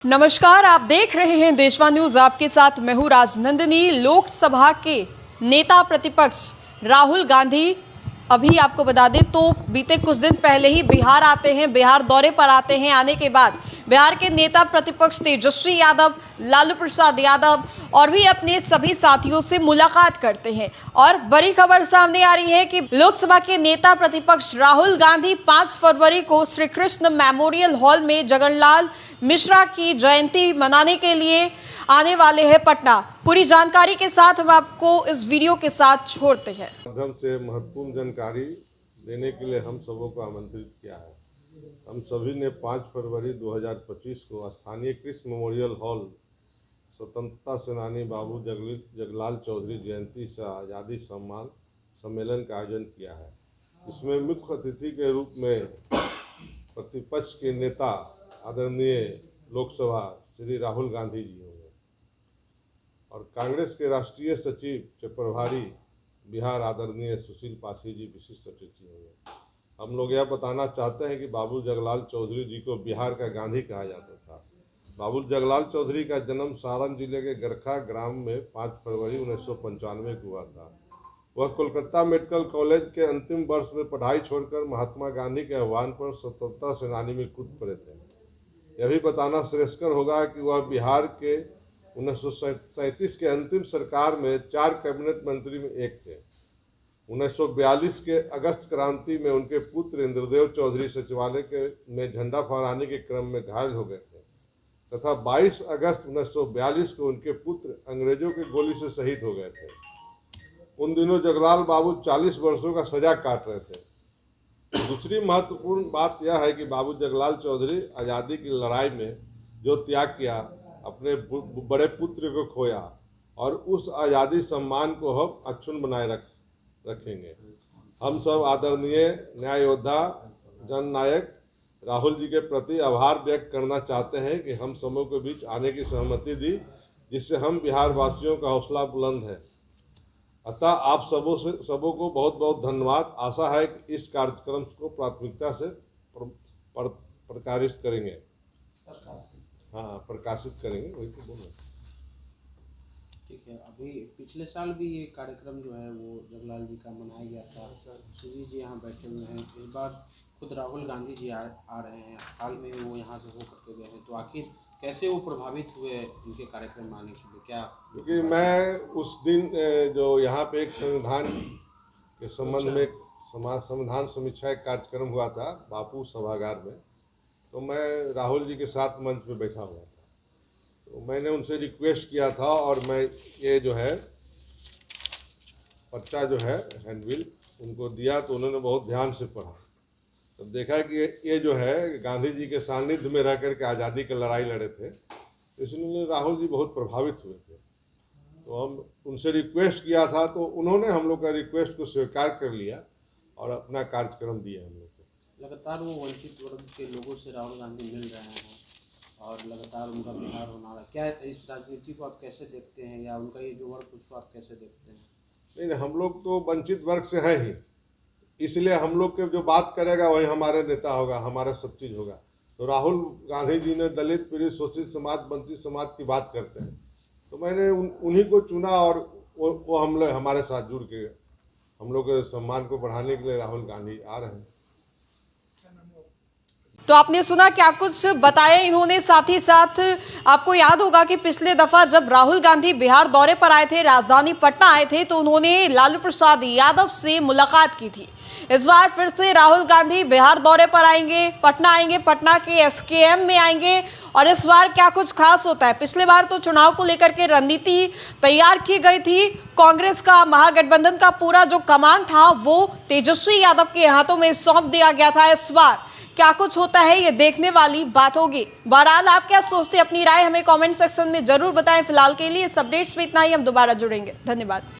नमस्कार, आप देख रहे हैं देशवा न्यूज। आपके साथ मैं हूं राजनंदिनी। लोकसभा के नेता प्रतिपक्ष राहुल गांधी अभी आपको बता दें तो बीते कुछ दिन पहले ही बिहार आते हैं, बिहार दौरे पर आते हैं। आने के बाद बिहार के नेता प्रतिपक्ष तेजस्वी यादव, लालू प्रसाद यादव और भी अपने सभी साथियों से मुलाकात करते हैं। और बड़ी खबर सामने आ रही है कि लोकसभा के नेता प्रतिपक्ष राहुल गांधी 5 फरवरी को श्री कृष्ण मेमोरियल हॉल में जगनलाल मिश्रा की जयंती मनाने के लिए आने वाले हैं पटना। पूरी जानकारी के साथ हम आपको इस वीडियो के साथ छोड़ते हैं। माध्यम से महत्वपूर्ण जानकारी देने के लिए हम सबों को आमंत्रित किया है। हम सभी ने 5 फरवरी 2025 को स्थानीय कृष्ण मेमोरियल हॉल स्वतंत्रता सेनानी बाबू जगलाल चौधरी जयंती सह आज़ादी सम्मान सम्मेलन का आयोजन किया है। इसमें मुख्य अतिथि के रूप में प्रतिपक्ष के नेता आदरणीय लोकसभा श्री राहुल गांधी जी होंगे और कांग्रेस के राष्ट्रीय सचिव प्रभारी बिहार आदरणीय सुशील पासी जी विशिष्ट अतिथि होंगे। हम लोग यह बताना चाहते हैं कि बाबू जगलाल चौधरी जी को बिहार का गांधी कहा जाता था। बाबू जगलाल चौधरी का जन्म सारण जिले के गरखा ग्राम में 5 फरवरी 1995 को हुआ था। वह कोलकाता मेडिकल कॉलेज के अंतिम वर्ष में पढ़ाई छोड़कर महात्मा गांधी के आह्वान पर स्वतंत्रता सेनानी में कूद पड़े थे। यह भी बताना श्रेयस्कर होगा कि वह बिहार के 1937 के अंतिम सरकार में 4 कैबिनेट मंत्री में एक थे। 1942 के अगस्त क्रांति में उनके पुत्र इंद्रदेव चौधरी सचिवालय में झंडा फहराने के क्रम में घायल हो गए थे तथा 22 अगस्त 1942 को उनके पुत्र अंग्रेजों की गोली से शहीद हो गए थे। उन दिनों जगलाल बाबू 40 वर्षों का सजा काट रहे थे। दूसरी महत्वपूर्ण बात यह है कि बाबू जगलाल चौधरी आज़ादी की लड़ाई में जो त्याग किया, अपने बड़े पुत्र को खोया और उस आज़ादी सम्मान को हम अक्षुण्ण बनाए रखेंगे। हम सब आदरणीय न्याय योद्धा जननायक राहुल जी के प्रति आभार व्यक्त करना चाहते हैं कि हम सबों के बीच आने की सहमति दी, जिससे हम बिहार वासियों का हौसला बुलंद है। अतः आप सबों को बहुत बहुत धन्यवाद। आशा है कि इस कार्यक्रम को प्राथमिकता से प्रकाशित करेंगे। हाँ, प्रकाशित करेंगे, वही तो बोल रहे। ठीक है। अभी पिछले साल भी ये कार्यक्रम जो है वो जगलाल जी का मनाया गया था। श्री जी यहाँ बैठे हुए हैं। इस बार खुद राहुल गांधी जी आ रहे हैं। हाल में वो यहाँ से हो करके गए हैं, तो आखिर कैसे वो प्रभावित हुए उनके कार्यक्रम आने के लिए? क्या क्योंकि मैं उस दिन जो यहाँ पे एक संविधान के संबंध में संविधान समीक्षा कार्यक्रम हुआ था बापू सभागार में, तो मैं राहुल जी के साथ मंच पे बैठा हुआ था। तो मैंने उनसे रिक्वेस्ट किया था और मैं ये जो है पर्चा जो है हैंडबिल उनको दिया, तो उन्होंने बहुत ध्यान से पढ़ा। तो देखा कि ये जो है गांधी जी के सानिध्य में रह करके आज़ादी की लड़ाई लड़े थे, इसलिए राहुल जी बहुत प्रभावित हुए थे। तो हम उनसे रिक्वेस्ट किया था, तो उन्होंने हम लोग का रिक्वेस्ट को स्वीकार कर लिया और अपना कार्यक्रम दिया हम लोग को। लगातार वो वंचित वर्ग के लोगों से राहुल गांधी मिल रहे हैं और लगातार उनका बिहार होना रहा। क्या इस राजनीति को आप कैसे देखते हैं, या उनका ये जो वर्ग उसको आप कैसे देखते हैं? नहीं, हम लोग तो वंचित वर्ग से हैं ही, इसलिए हम लोग के जो बात करेगा वही हमारे नेता होगा, हमारा सब चीज़ होगा। तो राहुल गांधी जी ने दलित पीड़ित शोषित समाज वंचित समाज की बात करते हैं, तो मैंने उन्हीं को चुना और वो हम लोग हमारे साथ जुड़ के हम लोग के सम्मान को बढ़ाने के लिए राहुल गांधी आ रहे हैं। तो आपने सुना क्या कुछ बताया इन्होंने। साथ ही साथ आपको याद होगा कि पिछले दफा जब राहुल गांधी बिहार दौरे पर आए थे, राजधानी पटना आए थे, तो उन्होंने लालू प्रसाद यादव से मुलाकात की थी। इस बार फिर से राहुल गांधी बिहार दौरे पर आएंगे, पटना के एसकेएम में आएंगे। और इस बार क्या कुछ खास होता है? पिछले बार तो चुनाव को लेकर के रणनीति तैयार की गई थी। कांग्रेस का महागठबंधन का पूरा जो कमान था वो तेजस्वी यादव के हाथों में सौंप दिया गया था। इस बार क्या कुछ होता है, ये देखने वाली बात होगी। बहरहाल आप क्या सोचते हैं, अपनी राय हमें कमेंट सेक्शन में जरूर बताएं। फिलहाल के लिए इस अपडेट्स में इतना ही। हम दोबारा जुड़ेंगे। धन्यवाद।